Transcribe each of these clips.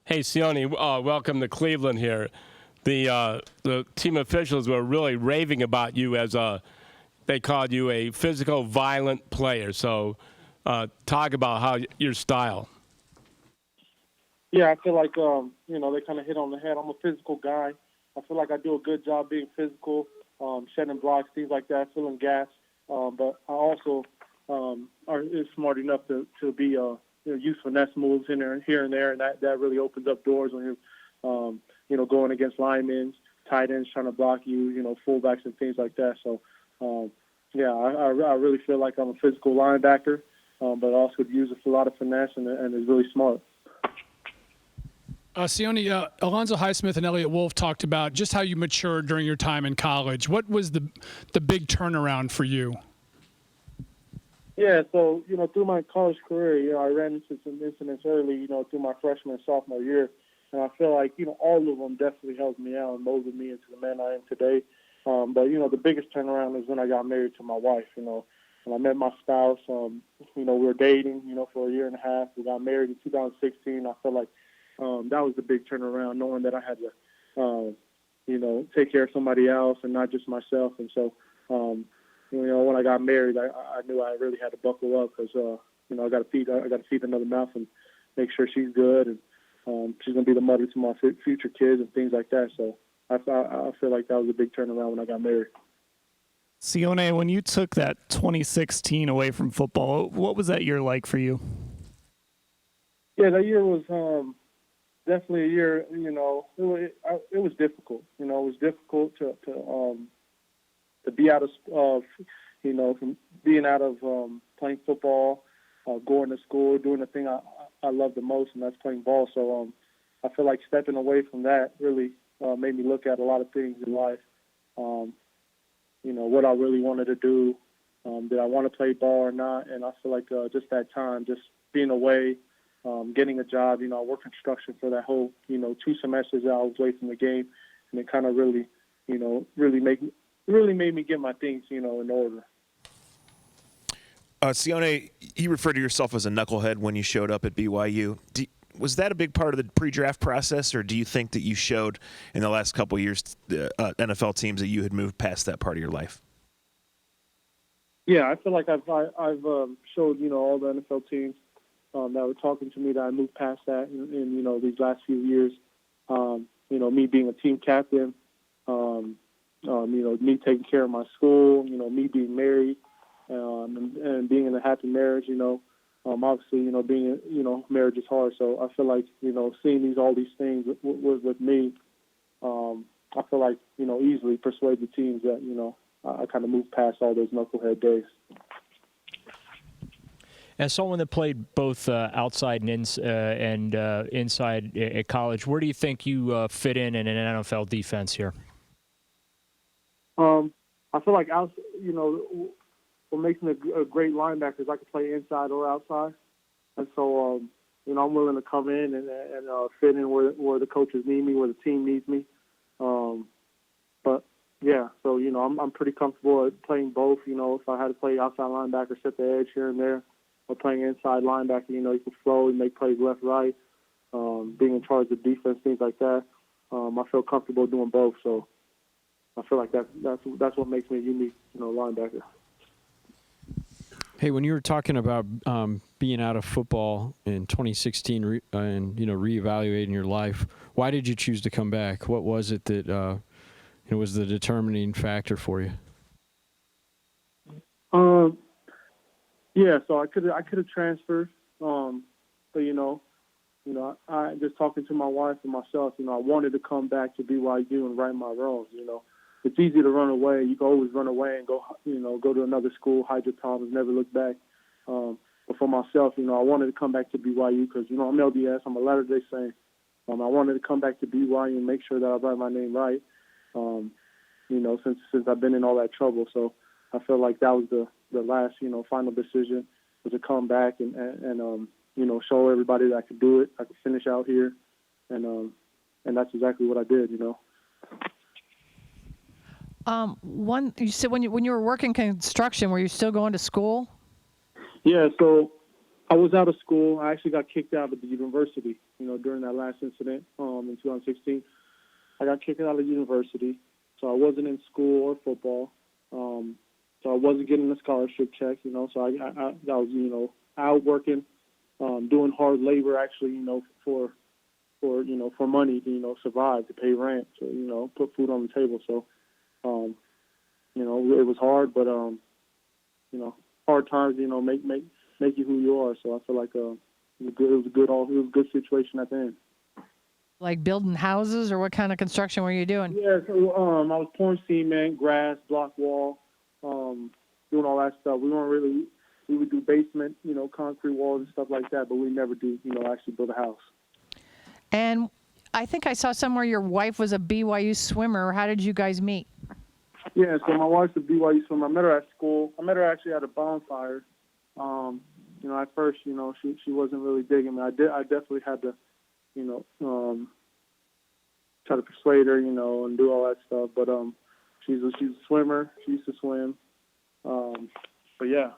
Hey, Sione, welcome to Cleveland here. The team officials were really raving about you as they called you a physical, violent player. So talk about how your style. Yeah, I feel like they kind of hit on the head. I'm a physical guy. I feel like I do a good job being physical, shedding blocks, things like that, filling gas. But I also is smart enough to be use finesse moves in there, here and there, and that really opens up doors when you're going against linemen, tight ends trying to block you, fullbacks and things like that. So I really feel like I'm a physical linebacker, but I also use a lot of finesse and is really smart. Sione, Alonzo Highsmith and Elliot Wolf talked about just how you matured during your time in college. What was the big turnaround for you? Yeah, so, through my college career, I ran into some incidents early, through my freshman and sophomore year. And I feel like, all of them definitely helped me out and molded me into the man I am today. But the biggest turnaround is when I got married to my wife, When I met my spouse, we were dating, for a year and a half. We got married in 2016. I felt like that was the big turnaround, knowing that I had to, take care of somebody else and not just myself. And so, when I got married, I knew I really had to buckle up because, I got to feed another mouth and make sure she's good, and she's gonna be the mother to my future kids and things like that. So I feel like that was a big turnaround when I got married. Sione, when you took that 2016 away from football, what was that year like for you? Yeah, that year was definitely a year. It was difficult. It was difficult to be out of, from being out of playing football, going to school, doing the thing I love the most, and that's playing ball. So I feel like stepping away from that really made me look at a lot of things in life. What I really wanted to do. Did I want to play ball or not? And I feel like just that time, just being away, getting a job. I worked construction for that whole, 2 semesters that I was away from the game, and it kind of really, really made me get my things, in order. Sione, you referred to yourself as a knucklehead when you showed up at BYU. Was that a big part of the pre-draft process, or do you think that you showed in the last couple of years NFL teams that you had moved past that part of your life? Yeah, I feel like I've showed, all the NFL teams that were talking to me that I moved past that in these last few years. Me being a team captain, me taking care of my school, me being married, and being in a happy marriage, obviously, being, marriage is hard. So I feel like, seeing all these things with me, I feel like, easily persuade the teams that, I kind of moved past all those knucklehead days. As someone that played both outside and inside at college, where do you think you fit in an NFL defense here? I feel like what makes me a great linebacker is I can play inside or outside, and so I'm willing to come in and fit in where the coaches need me, where the team needs me. But yeah, so I'm pretty comfortable at playing both. If I had to play outside linebacker, set the edge here and there, or playing inside linebacker, you can flow and make plays left, right, being in charge of defense, things like that. I feel comfortable doing both, so I feel like that's what makes me a unique, linebacker. Hey, when you were talking about being out of football in 2016 and reevaluating your life, why did you choose to come back? What was it that was the determining factor for you? Yeah, so I could have transferred, but I just talking to my wife and myself, I wanted to come back to BYU and right my wrongs. It's easy to run away. You can always run away and go to another school, hide your problems, never look back. But for myself, I wanted to come back to BYU because I'm LDS. I'm a Latter-day Saint. I wanted to come back to BYU and make sure that I write my name right. Since I've been in all that trouble, so I feel like that was the last final decision was to come back and show everybody that I could do it. I could finish out here, and that's exactly what I did. You said when you were working construction, were you still going to school? Yeah, so I was out of school. I actually got kicked out of the university, during that last incident in 2016. I got kicked out of university, so I wasn't in school or football. So I wasn't getting a scholarship check, so I was, out working, doing hard labor actually, for money to, survive, to pay rent, to, put food on the table. So, it was hard, but, hard times, make you who you are. So I feel like it was a good situation at the end. Like building houses, or what kind of construction were you doing? Yeah, so I was pouring cement, grass, block wall, doing all that stuff. We would do basement, concrete walls and stuff like that, but we never do, actually build a house. And I think I saw somewhere your wife was a BYU swimmer. How did you guys meet? Yeah, so my wife's a BYU swimmer. I met her at school. I met her actually at a bonfire. At first, she wasn't really digging me. I definitely had to, try to persuade her, and do all that stuff. But she's a swimmer. She used to swim. But yeah.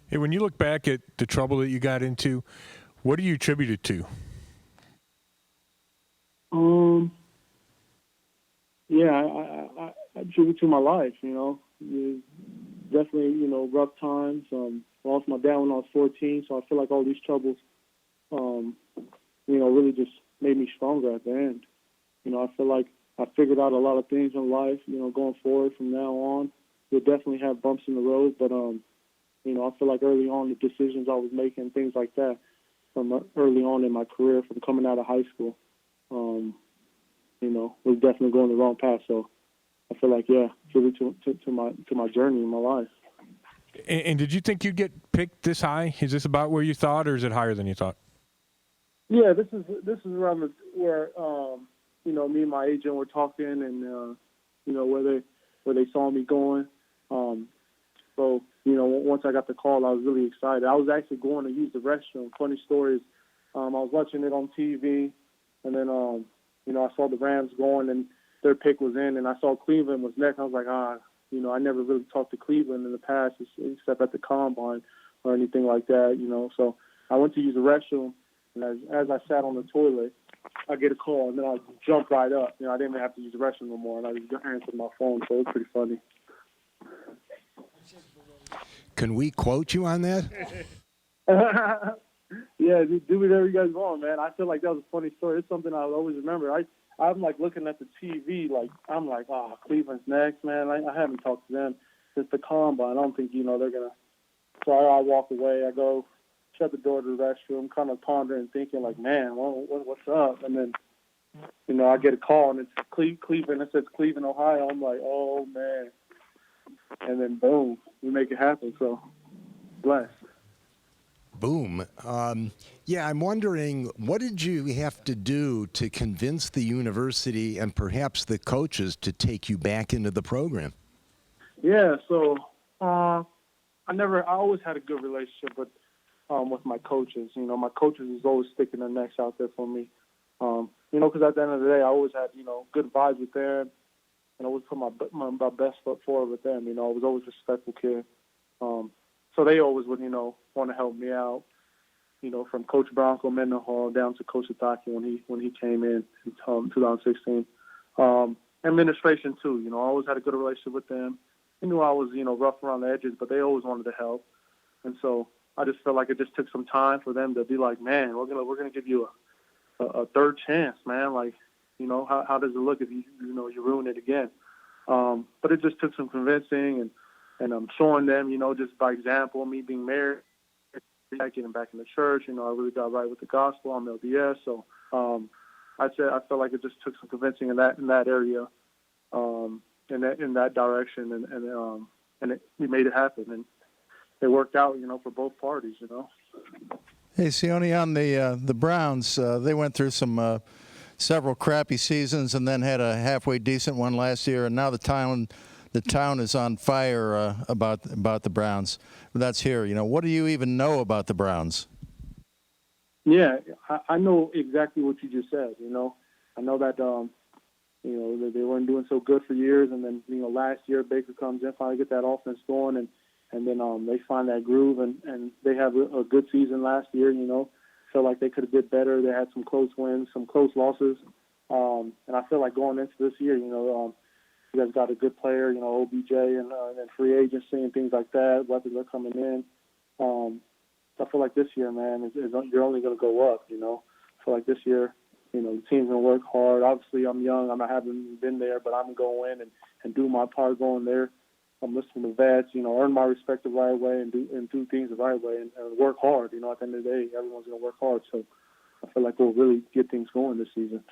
Hey, when you look back at the trouble that you got into, what do you attribute it to? Yeah, I attribute to my life, Definitely, rough times. Lost my dad when I was 14, so I feel like all these troubles, really just made me stronger at the end. I feel like I figured out a lot of things in life, going forward from now on. We'll definitely have bumps in the road, but, I feel like early on the decisions I was making, things like that, from early on in my career, from coming out of high school, was definitely going the wrong path. So I feel like, tribute to my journey in my life. And did you think you'd get picked this high? Is this about where you thought, or is it higher than you thought? Yeah, this is around where me and my agent were talking, and where they saw me going. So once I got the call, I was really excited. I was actually going to use the restroom. Funny story is, I was watching it on TV, and then I saw the Rams going, and their pick was in, and I saw Cleveland was next. I was like, I never really talked to Cleveland in the past, except at the combine or anything like that, So I went to use the restroom, and as I sat on the toilet, I get a call, and then I jump right up. I didn't even have to use the restroom no more, and I just answered my phone, so it was pretty funny. Can we quote you on that? Yeah, do whatever you guys want, man. I feel like that was a funny story. It's something I'll always remember. I'm like looking at the TV, like I'm like, Cleveland's next, man. I haven't talked to them since the combine. I don't think they're gonna. So I walk away. I go shut the door to the restroom, kind of pondering, thinking like, man, what's up? And then I get a call, and it's Cleveland. It says Cleveland, Ohio. I'm like, oh man. And then boom, we make it happen. So blessed. Boom. I'm wondering, what did you have to do to convince the university and perhaps the coaches to take you back into the program? Yeah, so I always had a good relationship with my coaches. My coaches was always sticking their necks out there for me. Because at the end of the day, I always had, good vibes with them, and I always put my best foot forward with them. I was always a respectful kid. So they always would, want to help me out, from Coach Bronco Mendenhall down to Coach Takitaki when he came in 2016. Administration too, I always had a good relationship with them. They knew I was, rough around the edges, but they always wanted to help. And so I just felt like it just took some time for them to be like, man, we're gonna give you a third chance, man. Like, how does it look if you ruin it again? But it just took some convincing and I'm showing them, just by example, me being married, getting back in the church, I really got right with the gospel. I'm LDS, so I felt like it just took some convincing in that area, in that direction, and we made it happen, and it worked out, for both parties, Hey, Sione, on the Browns, they went through some several crappy seasons and then had a halfway decent one last year, and now the town is on fire about the Browns. That's here. What do you even know about the Browns? Yeah, I know exactly what you just said. I know that that they weren't doing so good for years, and then last year Baker comes in, finally get that offense going, and and then they find that groove, and they have a good season last year. You know, felt like they could have did better. They had some close wins, some close losses, and I feel like going into this year, you know, you guys got a good player, you know, OBJ and free agency and things like that. Weapons are coming in. I feel like this year, man, you're only going to go up. You know, I feel like this year, you know, the team's going to work hard. Obviously, I'm young. I haven't been there, but I'm going to go in and do my part going there. I'm listening to vets, you know, earn my respect the right way and do things the right way and work hard. You know, at the end of the day, everyone's going to work hard. So I feel like we'll really get things going this season.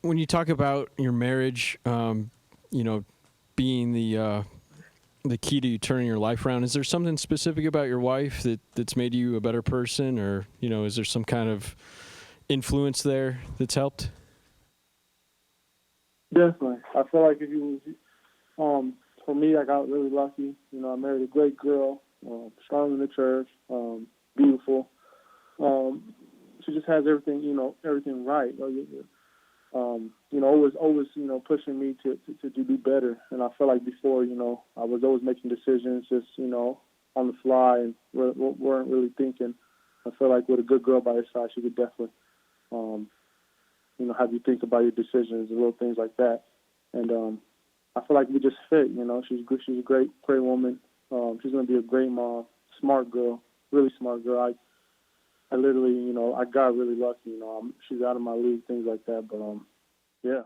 When you talk about your marriage, you know, being the key to you turning your life around, is there something specific about your wife that's made you a better person, or, you know, is there some kind of influence there that's helped? Definitely. I feel like for me, I got really lucky. You know, I married a great girl, strong in the church, beautiful. She just has everything, you know, everything right. You know, always, you know, pushing me to do better. And I feel like before, you know, I was always making decisions just, you know, on the fly and weren't really thinking. I feel like with a good girl by your side, she could definitely, you know, have you think about your decisions and little things like that. And I feel like we just fit. You know, she's a great woman. She's gonna be a great mom, smart girl, really smart girl. I literally, you know, I got really lucky. You know, she's out of my league, things like that. But yeah.